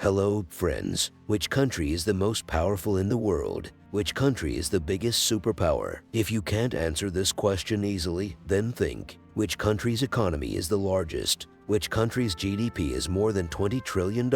Hello, friends. Which country is the most powerful in the world? Which country is the biggest superpower? If you can't answer this question easily, then think. Which country's economy is the largest? Which country's GDP is more than $20 trillion?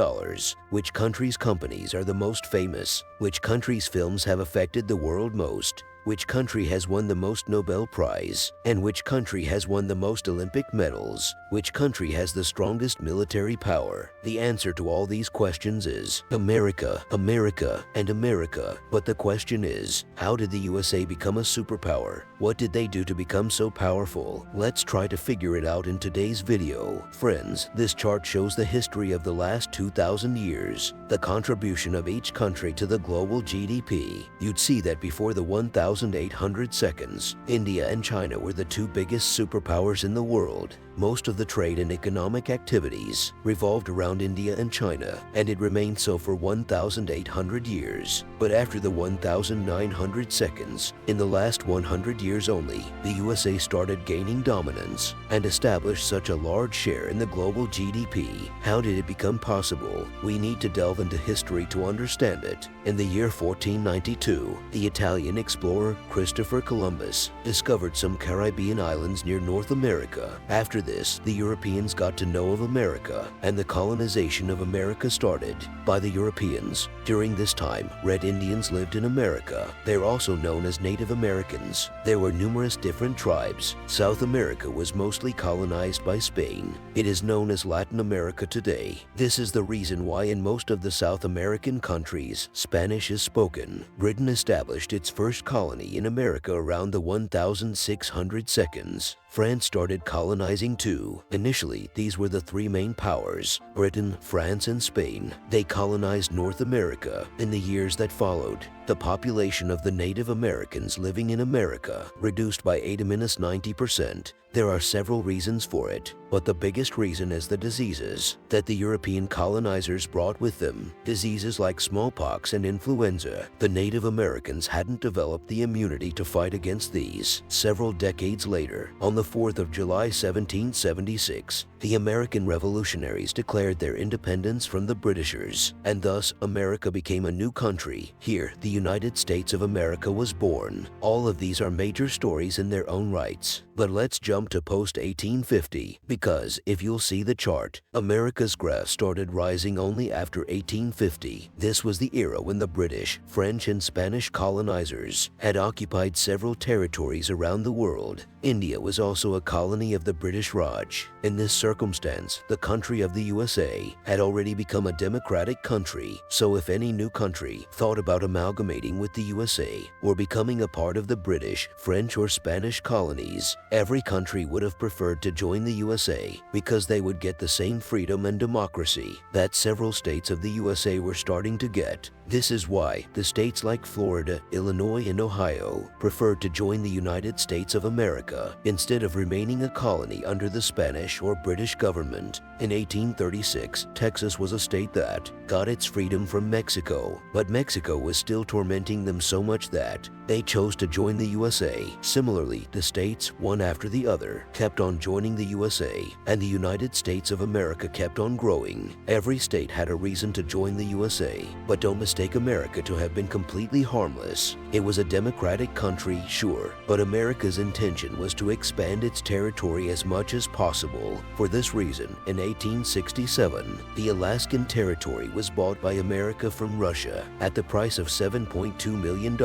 Which country's companies are the most famous? Which country's films have affected the world most? Which country has won the most Nobel Prize? And which country has won the most Olympic medals? Which country has the strongest military power? The answer to all these questions is America, America, and America. But the question is, how did the USA become a superpower? What did they do to become so powerful? Let's try to figure it out in today's video. Friends, this chart shows the history of the last 2,000 years, the contribution of each country to the global GDP. You'd see that before the 1,800 seconds, India and China were the two biggest superpowers in the world. Most of the trade and economic activities revolved around India and China, and it remained so for 1,800 years. But after the 1,900 seconds, in the last 100 years only, the USA started gaining dominance and established such a large share in the global GDP. How did it become possible? We need to delve into history to understand it. In the year 1492, the Italian explorer Christopher Columbus discovered some Caribbean islands near North America. After this, the Europeans got to know of America, and the colonization of America started by the Europeans. During this time, Red Indians lived in America. They're also known as Native Americans. There were numerous different tribes. South America was mostly colonized by Spain. It is known as Latin America today. This is the reason why in most of the South American countries, Spanish is spoken. Britain established its first colony in America around the 1,600 seconds. France started colonizing too. Initially, these were the three main powers, Britain, France, and Spain. They colonized North America. In the years that followed, the population of the Native Americans living in America reduced by 80–90%. There are several reasons for it, but the biggest reason is the diseases that the European colonizers brought with them. Diseases like smallpox and influenza. The Native Americans hadn't developed the immunity to fight against these. Several decades later, on the 4th of July 1776, the American revolutionaries declared their independence from the Britishers, and thus America became a new country. Here, the United States of America was born. All of these are major stories in their own rights. But let's jump to post-1850, because if you'll see the chart, America's graph started rising only after 1850. This was the era when the British, French, and Spanish colonizers had occupied several territories around the world. India was also a colony of the British Raj. In this circumstance, the country of the USA had already become a democratic country, so if any new country thought about amalgamating with the USA or becoming a part of the British, French, or Spanish colonies, every country would have preferred to join the USA because they would get the same freedom and democracy that several states of the USA were starting to get. This is why the states like Florida, Illinois, and Ohio preferred to join the United States of America instead of remaining a colony under the Spanish or British government. In 1836, Texas was a state that got its freedom from Mexico, but Mexico was still tormenting them so much that they chose to join the USA. Similarly, the states, one after the other, kept on joining the USA, and the United States of America kept on growing. Every state had a reason to join the USA, but don't mistake America to have been completely harmless. It was a democratic country, sure, but America's intention was to expand its territory as much as possible. For this reason, in 1867, the Alaskan Territory was bought by America from Russia at the price of $7.2 million.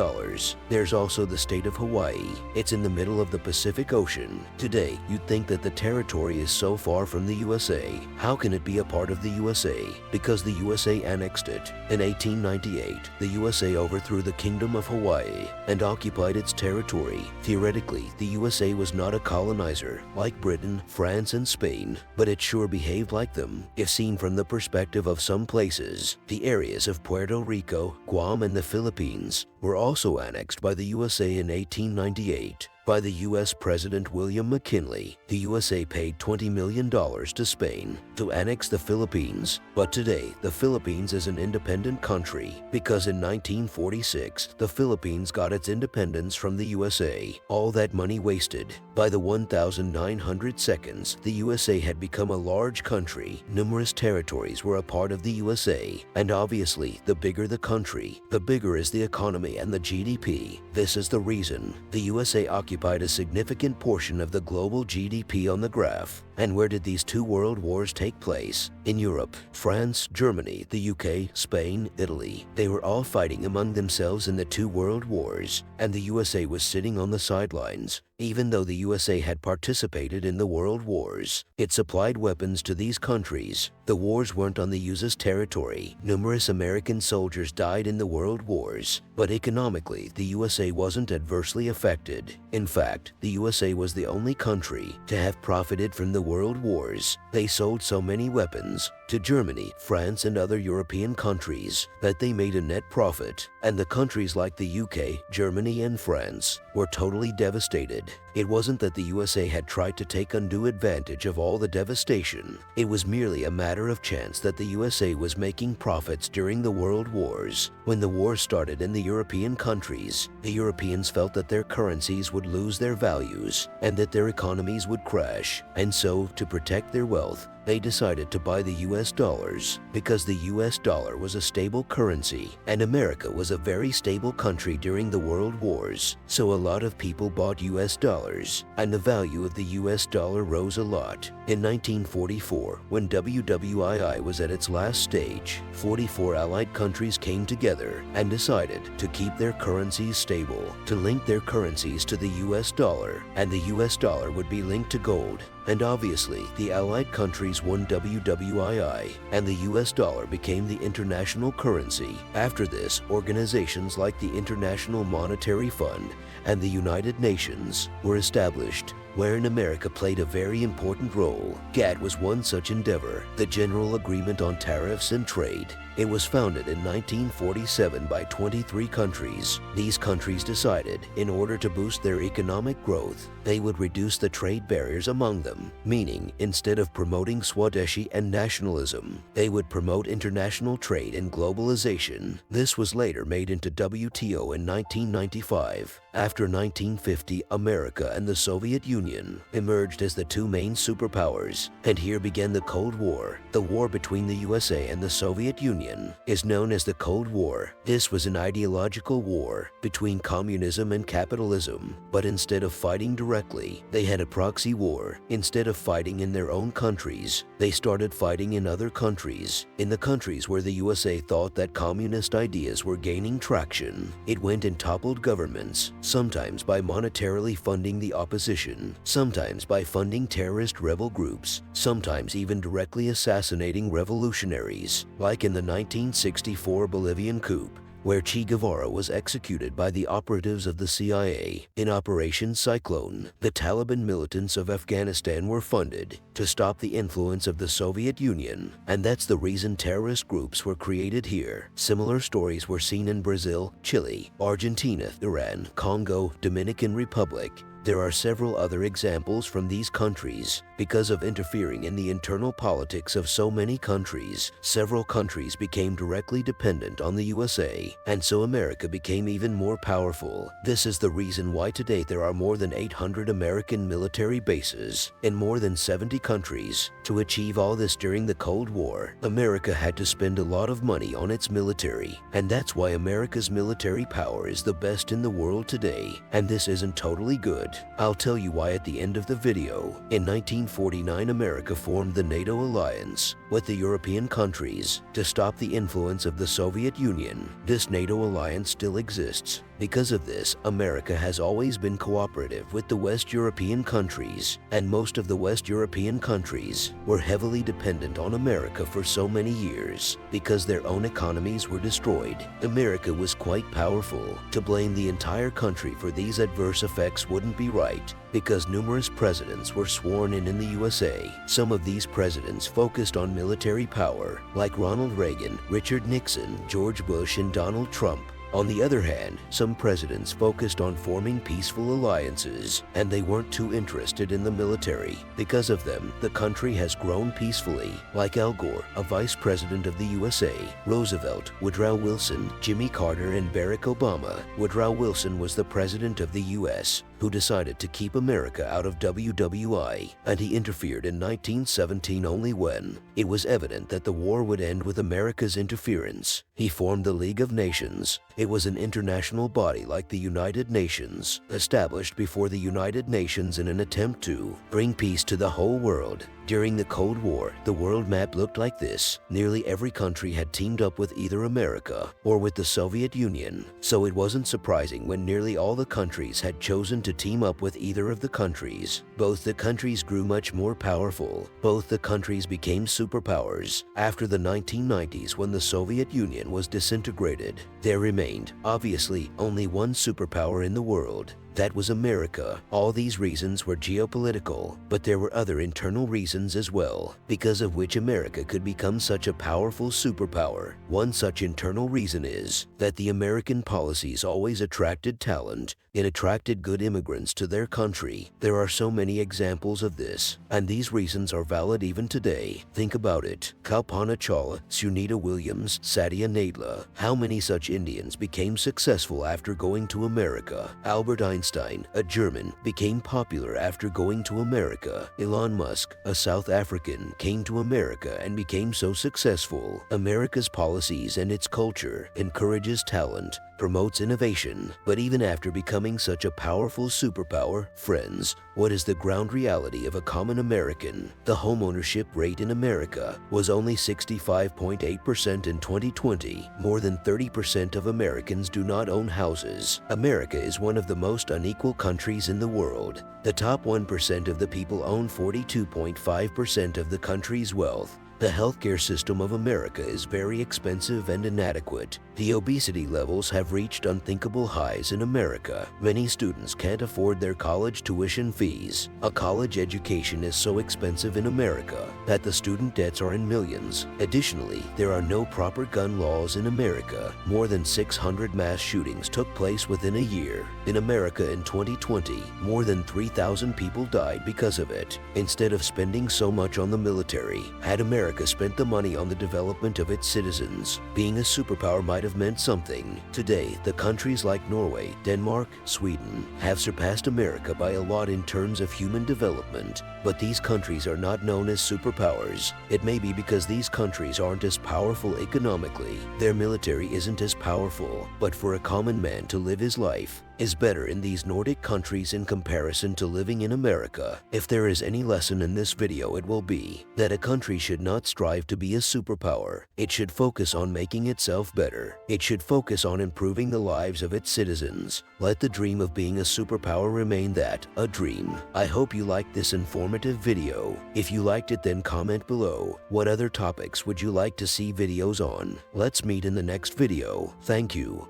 There's also the state of Hawaii. It's in the middle of the Pacific Ocean. Today, you'd think that the territory is so far from the USA. How can it be a part of the USA? Because the USA annexed it. In 1898, the USA overthrew the Kingdom of Hawaii and occupied its territory. Theoretically, the USA was not a colonizer like Britain, France, and Spain, but it sure behaved like them. If seen from the perspective of some places, the areas of Puerto Rico, Guam, and the Philippines were also annexed by the USA in 1898. By the U.S. President William McKinley, the USA paid $20 million to Spain to annex the Philippines, but today the Philippines is an independent country because in 1946 the Philippines got its independence from the USA. All that money wasted. By the 1900 seconds, the USA had become a large country. Numerous territories were a part of the USA, and obviously the bigger the country, the bigger is the economy and the GDP. This is the reason the USA occupied a significant portion of the global GDP on the graph. And where did these two world wars take place? In Europe, France, Germany, the UK, Spain, Italy. They were all fighting among themselves in the two world wars, and the USA was sitting on the sidelines. Even though the USA had participated in the world wars, it supplied weapons to these countries. The wars weren't on the USA's territory. Numerous American soldiers died in the world wars, but economically, the USA wasn't adversely affected. In fact, the USA was the only country to have profited from the world wars. They sold so many weapons to Germany, France, and other European countries that they made a net profit, and the countries like the UK, Germany, and France were totally devastated. It wasn't that the USA had tried to take undue advantage of all the devastation. It was merely a matter of chance that the USA was making profits during the world wars. When the war started in the European countries, the Europeans felt that their currencies would lose their values and that their economies would crash, and so, to protect their wealth, they decided to buy the US dollars because the US dollar was a stable currency and America was a very stable country during the world wars. So a lot of people bought US dollars and the value of the US dollar rose a lot. In 1944, when WWII was at its last stage, 44 allied countries came together and decided to keep their currencies stable, to link their currencies to the US dollar, and the US dollar would be linked to gold. And obviously, the allied countries won WWII, and the US dollar became the international currency. After this, organizations like the International Monetary Fund and the United Nations were established, wherein America played a very important role. GATT was one such endeavor, the General Agreement on Tariffs and Trade. It was founded in 1947 by 23 countries. These countries decided, in order to boost their economic growth, they would reduce the trade barriers among them, meaning instead of promoting Swadeshi and nationalism, they would promote international trade and globalization. This was later made into WTO in 1995. After 1950, America and the Soviet Union emerged as the two main superpowers, and here began the Cold War. The war between the USA and the Soviet Union is known as the Cold War. This was an ideological war between communism and capitalism, but instead of fighting directly, they had a proxy war. Instead of fighting in their own countries, they started fighting in other countries. In the countries where the USA thought that communist ideas were gaining traction, it went and toppled governments, sometimes by monetarily funding the opposition, sometimes by funding terrorist rebel groups, sometimes even directly assassinating revolutionaries, like in the 1964 Bolivian coup, where Che Guevara was executed by the operatives of the CIA. In Operation Cyclone, the Taliban militants of Afghanistan were funded to stop the influence of the Soviet Union, and that's the reason terrorist groups were created here. Similar stories were seen in Brazil, Chile, Argentina, Iran, Congo, Dominican Republic. There are several other examples from these countries. Because of interfering in the internal politics of so many countries, several countries became directly dependent on the USA, and so America became even more powerful. This is the reason why today there are more than 800 American military bases in more than 70 countries. To achieve all this during the Cold War, America had to spend a lot of money on its military, and that's why America's military power is the best in the world today. And this isn't totally good. I'll tell you why at the end of the video. In 1949, America formed the NATO alliance with the European countries to stop the influence of the Soviet Union. This NATO alliance still exists. Because of this, America has always been cooperative with the West European countries, and most of the West European countries were heavily dependent on America for so many years. Because their own economies were destroyed, America was quite powerful. To blame the entire country for these adverse effects wouldn't be right, because numerous presidents were sworn in the USA. Some of these presidents focused on military power, like Ronald Reagan, Richard Nixon, George Bush, and Donald Trump. On the other hand, some presidents focused on forming peaceful alliances, and they weren't too interested in the military. Because of them, the country has grown peacefully, like Al Gore, a vice president of the USA, Roosevelt, Woodrow Wilson, Jimmy Carter, and Barack Obama. Woodrow Wilson was the president of the US who decided to keep America out of WWI, and he interfered in 1917 only when it was evident that the war would end with America's interference. He formed the League of Nations. It was an international body like the United Nations, established before the United Nations in an attempt to bring peace to the whole world. During the Cold War, the world map looked like this. Nearly every country had teamed up with either America or with the Soviet Union, so it wasn't surprising when nearly all the countries had chosen to team up with either of the countries. Both the countries grew much more powerful. Both the countries became superpowers. After the 1990s, when the Soviet Union was disintegrated, there remained, obviously, only one superpower in the world. That was America. All these reasons were geopolitical, but there were other internal reasons as well, because of which America could become such a powerful superpower. One such internal reason is that the American policies always attracted talent. It attracted good immigrants to their country. There are so many examples of this, and these reasons are valid even today. Think about it. Kalpana Chawla, Sunita Williams, Satya Nadella. How many such Indians became successful after going to America? Albert Einstein, a German, became popular after going to America. Elon Musk, a South African, came to America and became so successful. America's policies and its culture encourages talent, promotes innovation, but even after becoming such a powerful superpower, friends, what is the ground reality of a common American? The homeownership rate in America was only 65.8% in 2020. More than 30% of Americans do not own houses. America is one of the most unequal countries in the world. The top 1% of the people own 42.5% of the country's wealth. The healthcare system of America is very expensive and inadequate. The obesity levels have reached unthinkable highs in America. Many students can't afford their college tuition fees. A college education is so expensive in America that the student debts are in millions. Additionally, there are no proper gun laws in America. More than 600 mass shootings took place within a year. In America in 2020, more than 3,000 people died because of it. Instead of spending so much on the military, had America spent the money on the development of its citizens, being a superpower might have meant something. Today, the countries like Norway, Denmark, Sweden have surpassed America by a lot in terms of human development, but these countries are not known as superpowers. It may be because these countries aren't as powerful economically. Their military isn't as powerful, but for a common man to live his life is better in these Nordic countries in comparison to living in America. If there is any lesson in this video, it will be that a country should not strive to be a superpower. It should focus on making itself better. It should focus on improving the lives of its citizens. Let the dream of being a superpower remain that, a dream. I hope you liked this informative video. If you liked it, then comment below. What other topics would you like to see videos on? Let's meet in the next video. Thank you.